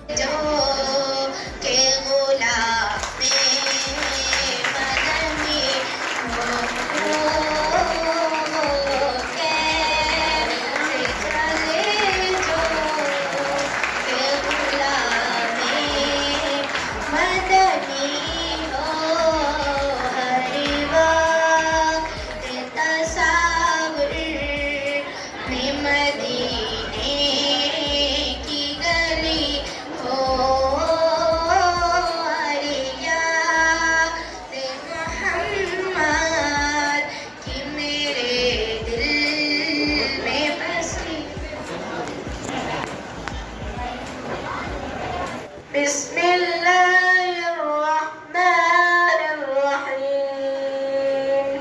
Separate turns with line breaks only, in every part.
जो के गुलाम मदनी हो कैसे चले जो के गुलाम मदनी हो हर वक्त तस्वीर में मदीने की गली हो अरिया से मोहम्मद की मेरे दिल में बसी बिस्मिल्लाहिर्रहमानिर्रहीम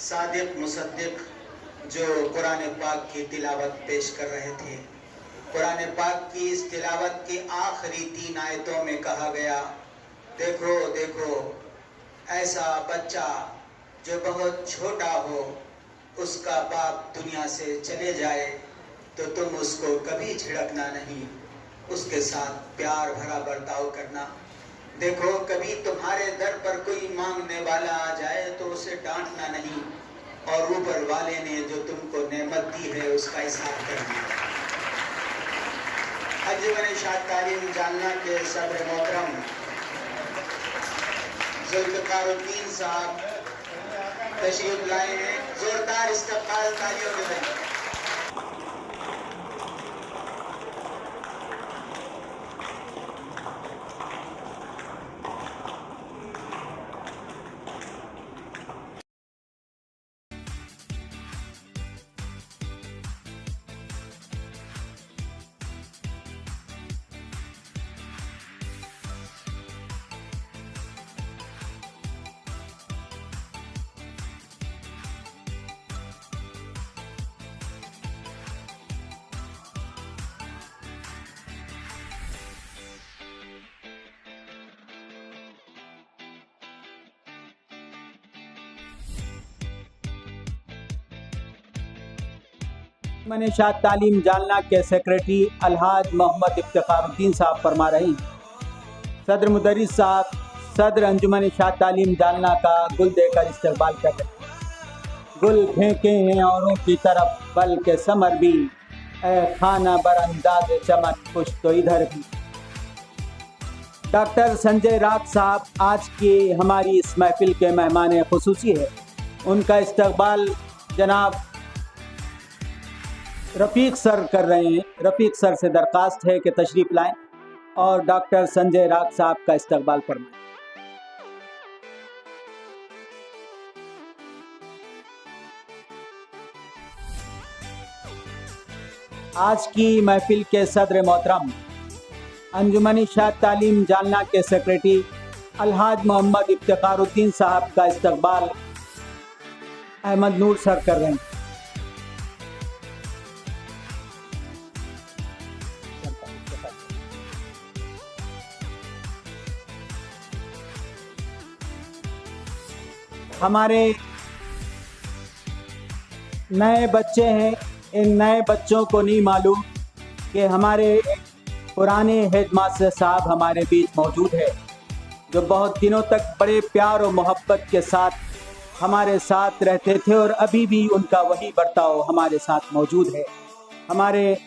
सादिक मुसद्दिक जो कुरान पाक की तिलावत पेश कर रहे थे, कुरान पाक की इस तिलावत की आखिरी 3 आयतों में कहा गया, देखो देखो ऐसा बच्चा जो बहुत छोटा हो, उसका बाप दुनिया से चले जाए तो तुम उसको कभी झिड़कना नहीं, उसके साथ प्यार भरा बर्ताव करना। देखो कभी तुम्हारे दर पर कोई मांगने वाला आ जाए तो उसे डांटना नहीं, और ऊपर वाले ने जो तुमको नेमत दी है उसका हिसाब करना। अंजुमन शाद तालीम जालना के सदर मोहतरम जुल्फ़िकारुद्दीन साहब तशरीफ लाए हैं, जोरदार इस्तक़बाल तालियों के साथ।
मैंने शाद तालीम जालना के सेक्रेटरी अलहाज मोहम्मद इफ्तिखारुद्दीन साहब फरमा रहे हैं। सदर मुदर्रिस साहब सदर अंजुमन शाद तालीम जालना का गुल देकर इस्तकबाल कर रहे हैं। गुल फेंके हैं औरों की तरफ बल्कि समर भी, ए खाना बरअंदाज चमन कुछ तो इधर भी। डॉक्टर संजय राग साहब आज की हमारी इस महफिल के मेहमान खुसूसी है। उनका इस्तकबाल जनाब रफ़ीक सर कर रहे हैं। रफ़ीक सर से दरख्वास्त है कि तशरीफ़ लाएं और डॉक्टर संजय राग साहब का इस्तकबाल फरमाएं। आज की महफिल के सदर मोहतरम अंजुमन शाद तालीम जालना के सेक्रेटरी अलहाज मोहम्मद इफ्तिखारुद्दीन साहब का इस्तकबाल अहमद नूर सर कर रहे हैं। हमारे नए बच्चे हैं, इन नए बच्चों को नहीं मालूम कि हमारे पुराने हेडमास्टर साहब हमारे बीच मौजूद है, जो बहुत दिनों तक बड़े प्यार और मोहब्बत के साथ हमारे साथ रहते थे और अभी भी उनका वही बर्ताव हमारे साथ मौजूद है। हमारे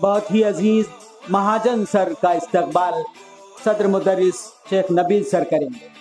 बहुत ही अजीज़ महाजन सर का इस्तकबाल सदर मुदर्रिस शेख नबील सर करेंगे।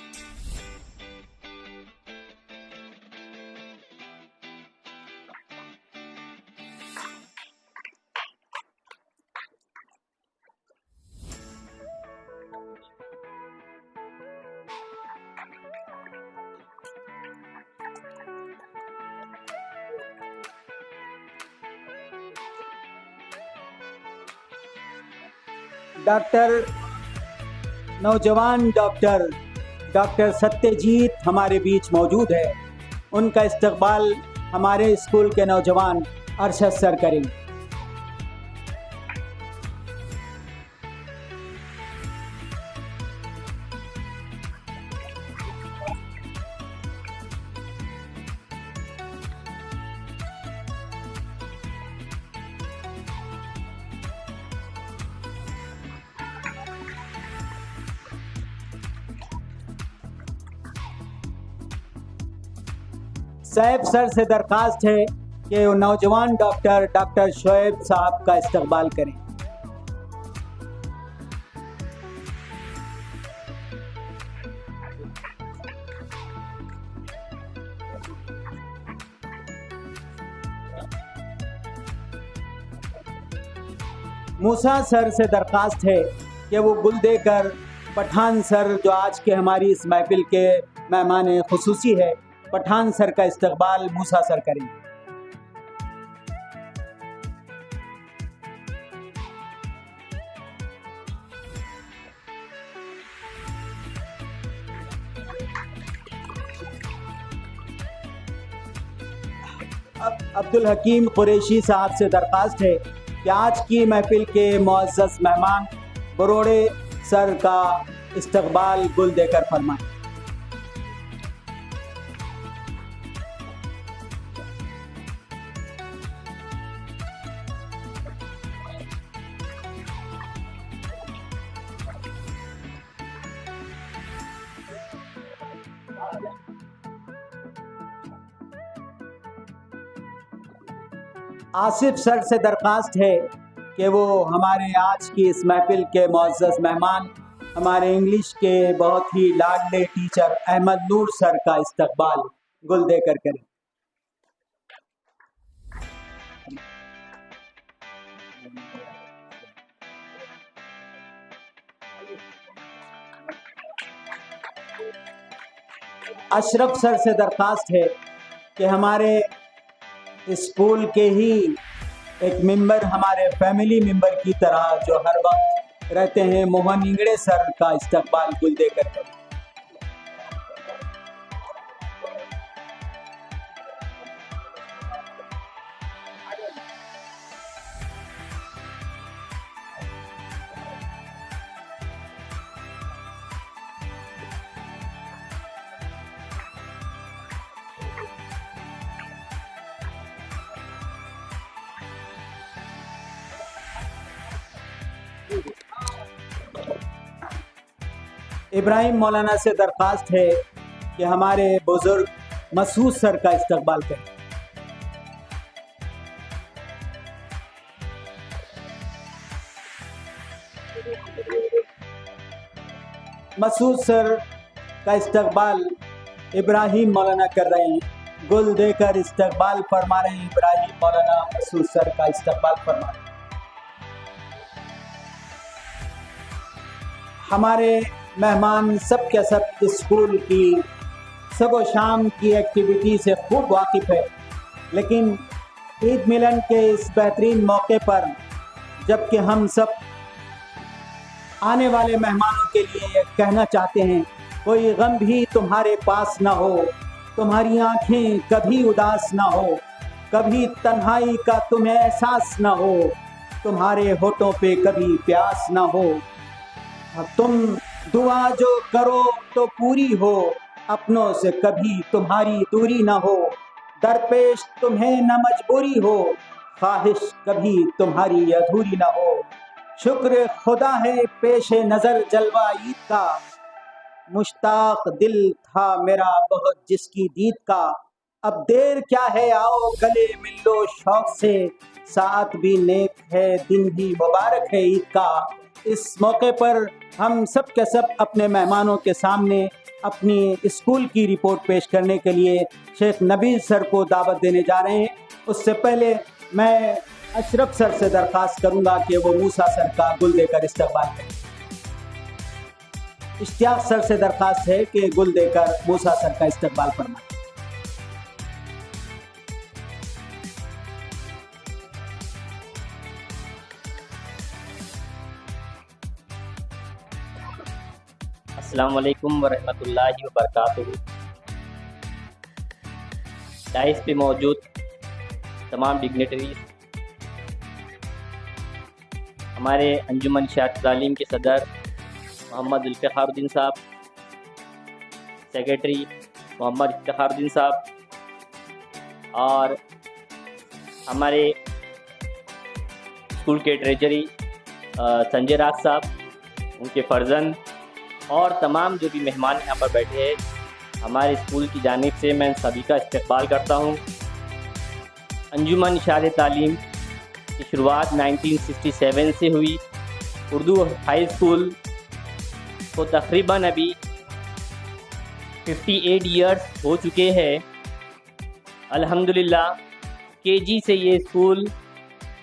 नौजवान डॉक्टर सत्यजीत हमारे बीच मौजूद है। उनका इस्तकबाल हमारे स्कूल के नौजवान अरशद सर करेंगे। सैफ सर से दरख्वास्त है कि वो नौजवान डॉक्टर शोएब साहब का इस्तकबाल करें। मूसा सर से दरख्वास्त है कि वो गुल देकर पठान सर, जो आज के हमारी इस महफिल के मेहमान खुसूसी है, पठान सर का इस्तकबाल मूसा सर करें। अब अब्दुल हकीम कुरैशी साहब से दरख्वास्त है कि आज की महफिल के मुअज़्ज़ज़ मेहमान बरोड़े सर का इस्तकबाल गुल देकर फरमाएं। आसिफ सर से दरख्वास्त है कि वो हमारे आज की इस महफिल के मुअज़्ज़ज़ मेहमान, हमारे इंग्लिश के बहुत ही लाडले टीचर अहमद नूर सर का इस्तकबाल गुल देकर करें। अशरफ सर से दरख्वास्त है कि हमारे स्कूल के ही एक मेंबर, हमारे फैमिली मेंबर की तरह जो हर वक्त रहते हैं, मोहन इंगड़े सर का इस्तकबाल गुल देकर करें। इब्राहिम मौलाना से दरख्वास्त है कि हमारे बुजुर्ग मसूद सर का इस्तकबाल करें। मसूद सर का इस्तकबाल इब्राहिम मौलाना कर रहे हैं, गुल देकर इस्तकबाल फरमा रहे हैं। इब्राहिम मौलाना मसूद सर का इस्तकबाल फरमा रहे हैं। हमारे मेहमान सब के सब स्कूल की सुबह शाम की एक्टिविटी से खूब वाकिफ है, लेकिन ईद मिलन के इस बेहतरीन मौके पर जबकि हम सब आने वाले मेहमानों के लिए ये कहना चाहते हैं, कोई गम भी तुम्हारे पास ना हो, तुम्हारी आंखें कभी उदास ना हो, कभी तन्हाई का तुम्हें एहसास ना हो, तुम्हारे होठों पे कभी प्यास ना हो। तुम दुआ जो करो तो पूरी हो, अपनों से कभी तुम्हारी दूरी ना हो, दरपेश तुम्हें न मजबूरी हो, ख्वाहिश कभी तुम्हारी अधूरी ना हो। शुक्र खुदा है पेशे नज़र जलवा ईद का, मुश्ताक दिल था मेरा बहुत जिसकी दीद का। अब देर क्या है आओ गले मिल लो शौक से, साथ भी नेक है दिन भी मुबारक है ईद का। इस मौके पर हम सब के सब अपने मेहमानों के सामने अपनी स्कूल की रिपोर्ट पेश करने के लिए शेख नबील सर को दावत देने जा रहे हैं। उससे पहले मैं अशरफ सर से दरख्वास्त करूंगा कि वो मूसा सर का गुल देकर इस्तकबाल करें। इश्तियाक सर से दरख्वास्त है कि गुल देकर मूसा सर का इस्तकबाल फरमाएं।
अस्सलाम वालेकुम वरहमतुल्लाहि वबरकातुहू। डाइस पे मौजूद तमाम डिग्नेटरीज, हमारे अंजुमन शात तालीम के सदर मोहम्मद इफ्तिखारुद्दीन साहब, सेक्रेटरी मोहम्मद इफ्तिखारुद्दीन साहब, और हमारे स्कूल के ट्रेजरी संजय राज साहब, उनके फर्जंद और तमाम जो भी मेहमान यहाँ पर बैठे हैं, हमारे स्कूल की जानिब से मैं सभी का इस्तकबाल करता हूँ। अंजुमन इशारे तालीम की शुरुआत 1967 से हुई। उर्दू हाई स्कूल को तकरीबन अभी 58 ईयर्स हो चुके हैं। अल्हम्दुलिल्लाह केजी से ये स्कूल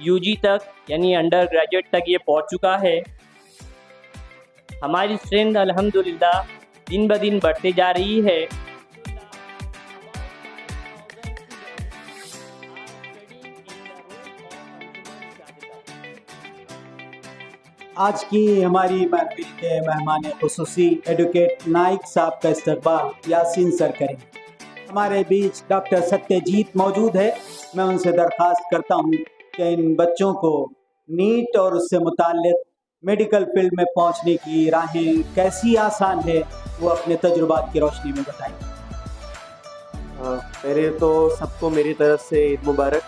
यूजी तक यानी अंडर ग्रेजुएट तक ये पहुंच चुका है। हमारी स्ट्रेंथ अल्हम्दुलिल्लाह दिन ब दिन बढ़ते जा रही है।
आज की हमारी महफिल के मेहमान खुसूसी एडवोकेट नाइक साहब का इस्तकबाल यासीन सर करेंगे। हमारे बीच डॉक्टर सत्यजीत मौजूद है। मैं उनसे दरख्वास्त करता हूँ कि इन बच्चों को नीट और उससे मुताल्लिक़ मेडिकल फील्ड में पहुँचने की राहें कैसी आसान है वो अपने तजुर्बात की रोशनी में बताएं।
पहले तो सबको मेरी तरफ से ईद मुबारक।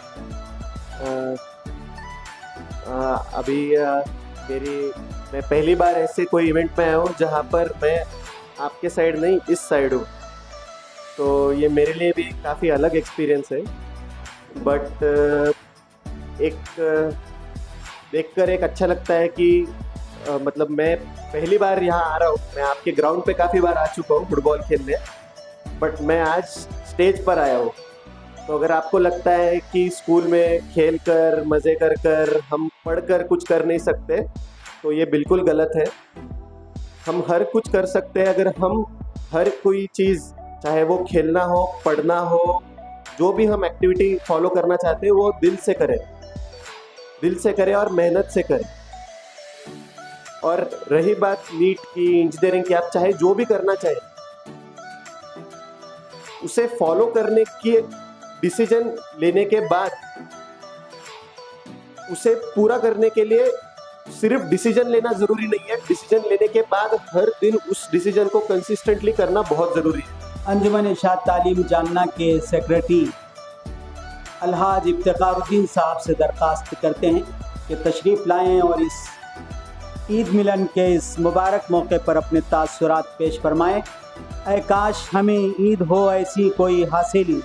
मैं पहली बार ऐसे कोई इवेंट में आया हूँ जहाँ पर मैं आपके साइड नहीं इस साइड हूँ, तो ये मेरे लिए भी काफ़ी अलग एक्सपीरियंस है। बट देखकर एक अच्छा लगता है कि मतलब मैं पहली बार यहाँ आ रहा हूँ। मैं आपके ग्राउंड पे काफ़ी बार आ चुका हूँ फुटबॉल खेलने, बट मैं आज स्टेज पर आया हूँ। तो अगर आपको लगता है कि स्कूल में खेल कर मज़े कर कर हम पढ़कर कुछ कर नहीं सकते, तो ये बिल्कुल गलत है। हम हर कुछ कर सकते हैं अगर हम हर कोई चीज़, चाहे वो खेलना हो, पढ़ना हो, जो भी हम एक्टिविटी फॉलो करना चाहते हैं वो दिल से करें और मेहनत से करें। और रही बात नीट की, इंजीनियरिंग की, आप चाहे जो भी करना चाहें, उसे फॉलो करने की डिसीजन लेने के बाद उसे पूरा करने के लिए सिर्फ डिसीजन लेना ज़रूरी नहीं है। डिसीजन लेने के बाद हर दिन उस डिसीजन को कंसिस्टेंटली करना बहुत ज़रूरी है।
अंजुमन इरशाद तालीम जामना के सेक्रेटरी अलहाज इफ्तिखारुद्दीन साहब से दरख्वास्त करते हैं कि तशरीफ़ लाएं और इस ईद मिलन के इस मुबारक मौके पर अपने तासुरात पेश फरमाएं। ऐ काश हमें ईद हो ऐसी कोई हासिली,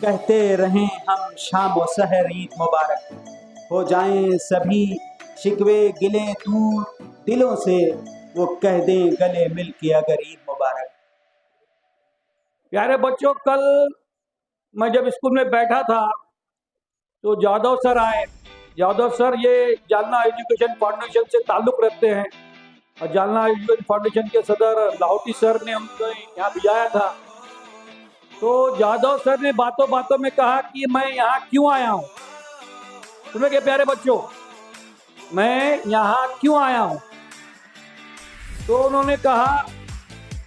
कहते रहें हम शाम व सहर ईद मुबारक। हो जाएं सभी शिकवे गिले दूर दिलों से, वो कह दें गले मिल के अगर ईद मुबारक।
प्यारे बच्चों, कल मैं जब स्कूल में बैठा था तो जादव सर आए। जादव सर ये जालना एजुकेशन फाउंडेशन से ताल्लुक़ रखते हैं और जालना एजुकेशन फाउंडेशन के सदर लाहौटी सर ने हमको यहाँ भिजाया था। तो जादव सर ने बातों बातों में कहा कि मैं यहाँ क्यों आया हूँ। सुनो के प्यारे बच्चों, मैं यहाँ क्यों आया हूँ। तो उन्होंने कहा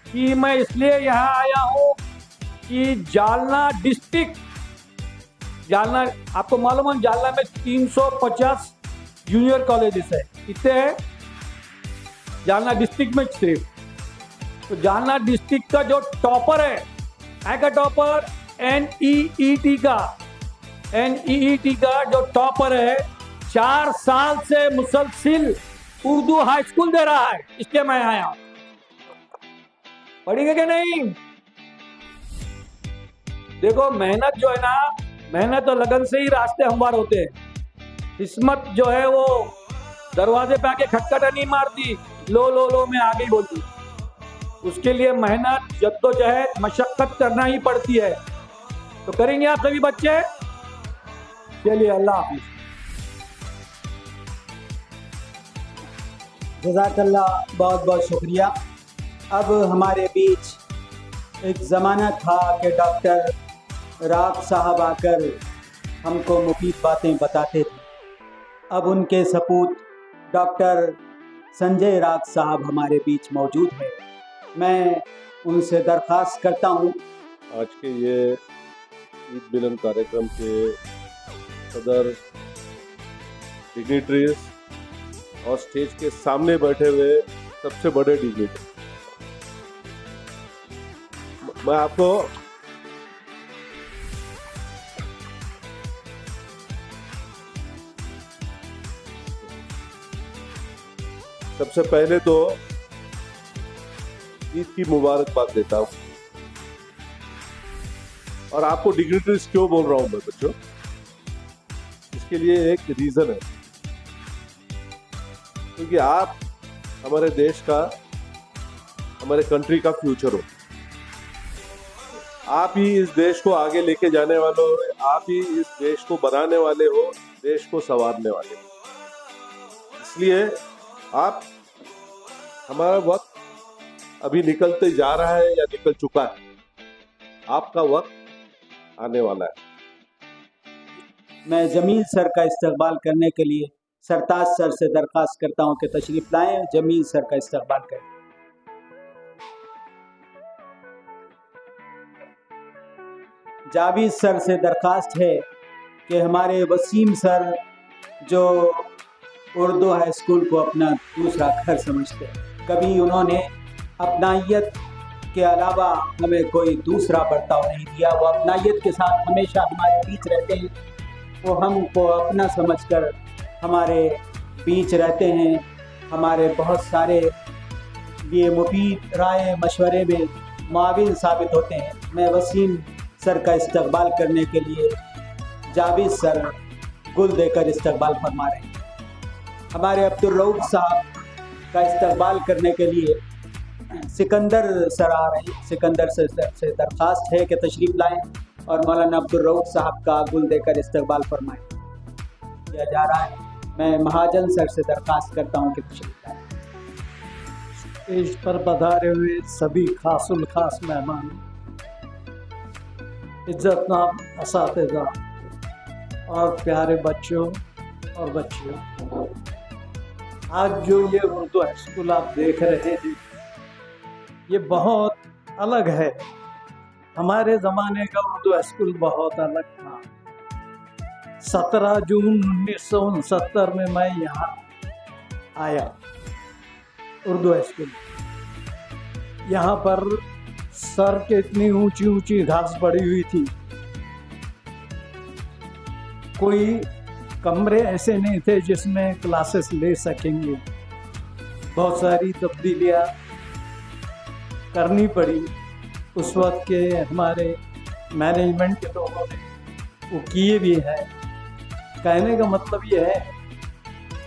कि मैं इसलिए यहाँ आया हूँ कि जालना डिस्ट्रिक्ट, जालना आपको मालूम है जालना में 350 जूनियर कॉलेजेस है, कितने हैं जालना डिस्ट्रिक्ट में सिर्फ। तो जालना डिस्ट्रिक्ट का जो टॉपर है, का टॉपर NEET का जो टॉपर है, 4 साल से मुसलसिल उर्दू हाई स्कूल दे रहा है। इसलिए मैं आया हूं। पढ़ेंगे कि नहीं? देखो, मेहनत जो है ना, मेहनत और लगन से ही रास्ते हमवार होते हैं। किस्मत जो है वो दरवाजे पे आके खटखटा नहीं मारती, लो में आ गई बोलती। उसके लिए मेहनत, जद्दोजहद, मशक्कत करना ही पड़ती है। तो करेंगे आप सभी बच्चे? चलिए, अल्लाह हाफिज।
जज़ाकल्लाह, बहुत बहुत शुक्रिया। अब हमारे बीच एक ज़माना था कि डॉक्टर राग साहब आकर हमको मुफीद बातें बताते थे। अब उनके सपूत डॉक्टर संजय राग साहब हमारे बीच मौजूद है। मैं उनसे दरख्वास्त करता हूँ,
आज के ये ईद मिलन कार्यक्रम के सदर, डिग्निटरीज और स्टेज के सामने बैठे हुए सबसे बड़े डिग्निटरी, मैं आपको सबसे पहले तो ईद की मुबारकबाद देता हूँ। और आपको डिग्निटरीज क्यों बोल रहा हूं मैं बच्चों, इसके लिए एक रीजन है, क्योंकि आप हमारे देश का, हमारे कंट्री का फ्यूचर हो। आप ही इस देश को आगे लेके जाने वाले हो, आप ही इस देश को बनाने वाले हो, देश को संवारने वाले हो। इसलिए आप, हमारा वक्त अभी निकलते जा रहा है या निकल चुका है, आपका वक्त आने वाला है।
मैं जमील सर का इस्तकबाल करने के लिए सरताज सर से दरख्वास्त करता हूं कि तशरीफ लाएं, जमील सर का इस्तकबाल करें। जावेद सर से दरख्वास्त है कि हमारे वसीम सर जो उर्दू हाई स्कूल को अपना दूसरा घर समझते हैं, कभी उन्होंने अपनाइयत के अलावा हमें कोई दूसरा बर्ताव नहीं दिया। वो अपनाइयत के साथ हमेशा हमारे बीच रहते हैं, वो हमको अपना समझकर हमारे बीच रहते हैं, हमारे बहुत सारे लिए मुफीद राय मशवरे में मुआविन साबित होते हैं। मैं वसीम सर का इस्तकबाल करने के लिए जावेद सर गुल देकर इस्तकबाल फरमा रहे हैं। हमारे अब्दुल रऊफ साहब का इस्तकबाल करने के लिए सिकंदर सर आ रहे हैं। सिकंदर सर से दरख्वास्त है कि तशरीफ़ लाएं और मौलाना अब्दुल रऊफ साहब का गुल देकर इस्तकबाल फरमाएं। किया जा रहा है। मैं महाजन सर से दरख्वास्त करता हूं कि तशरीफ़ लाएं।
स्टेज पर पधारे हुए सभी खासुल खास मेहमान, इज्जतनाम असातिज़ा और प्यारे बच्चों और बच्चियों, आज जो ये उर्दू स्कूल आप देख रहे हैं ये बहुत अलग है। हमारे ज़माने का उर्दू स्कूल बहुत अलग था। 17 जून 1969 में मैं यहाँ आया उर्दू स्कूल। यहाँ पर सर के इतनी ऊंची ऊंची घास पड़ी हुई थी, कोई कमरे ऐसे नहीं थे जिसमें क्लासेस ले सकेंगे। बहुत सारी तब्दीलियाँ करनी पड़ी। उस वक्त के हमारे मैनेजमेंट के लोगों ने वो किए भी हैं। कहने का मतलब ये है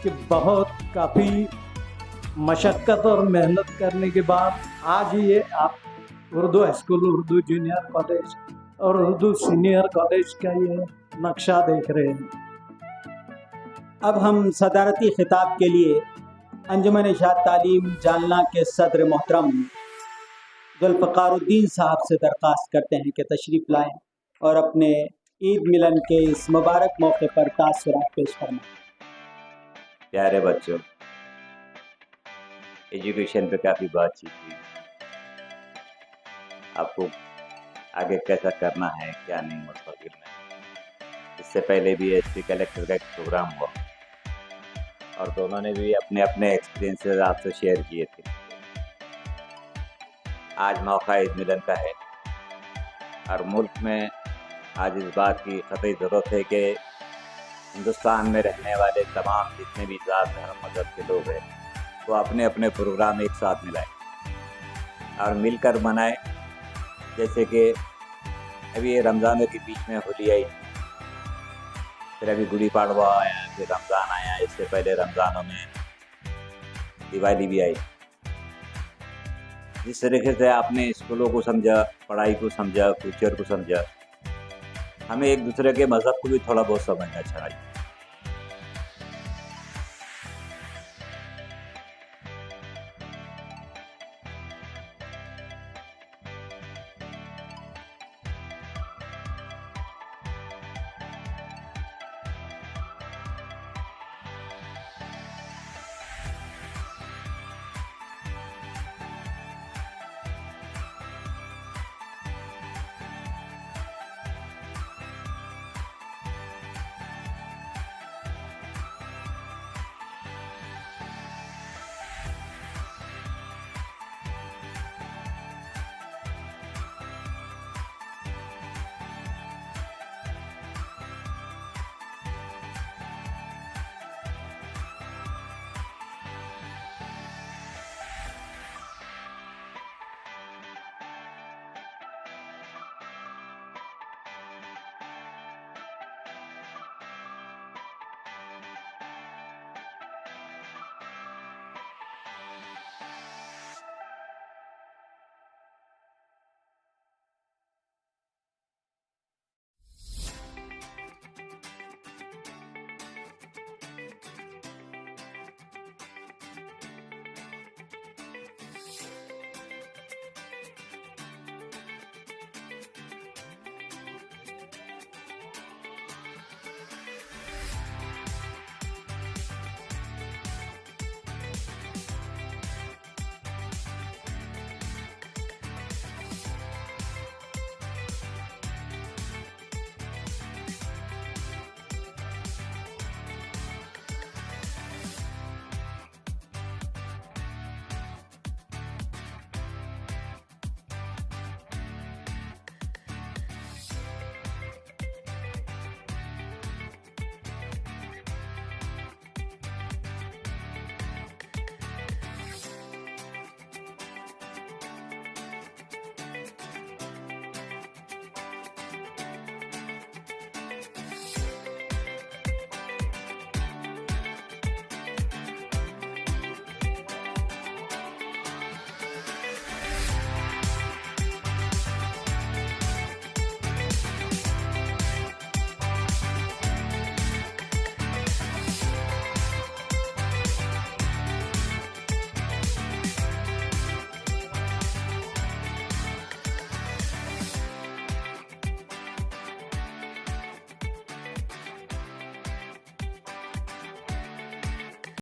कि बहुत काफ़ी मशक्क़त और मेहनत करने के बाद आज ये आप Urdu school, Urdu junior college और उर्दू सीनियर कॉलेज का ये नक्शा देख रहे हैं।
अब हम सदारती खिताब के लिए अंजुमन इरशाद तालीम जालना के सदर मोहतरम जुल्फ़िकारुद्दीन साहब से दरख्वास्त करते हैं कि तशरीफ़ लाएं और अपने ईद मिलन के इस मुबारक मौके पर तासुरात पेश फरमाएं।
प्यारे बच्चों, एजुकेशन पे काफ़ी बातचीत हुई। आपको आगे कैसा करना है, क्या नहीं मुस्तक़बिल में। इससे पहले भी एसपी कलेक्टर का एक प्रोग्राम हुआ और दोनों ने भी अपने अपने एक्सपीरियंसेस आपसे शेयर किए थे। आज मौका ईद मिलन का है और मुल्क में आज इस बात की क़तई ज़रूरत है कि हिंदुस्तान में रहने वाले तमाम जितने भी ज़ात धर्म मज़हब के लोग हैं वो अपने अपने प्रोग्राम एक साथ मिलाएं और मिलकर मनाएं। जैसे कि अभी ये रमज़ानों के बीच में होली आई, फिर अभी गुड़ी पाड़वा आया, फिर रमज़ान आया, इससे पहले रमज़ानों में दिवाली भी आई। जिस तरीके से आपने स्कूलों को समझा, पढ़ाई को समझा, फ्यूचर को समझा, हमें एक दूसरे के मज़हब को भी थोड़ा बहुत समझना चाहिए।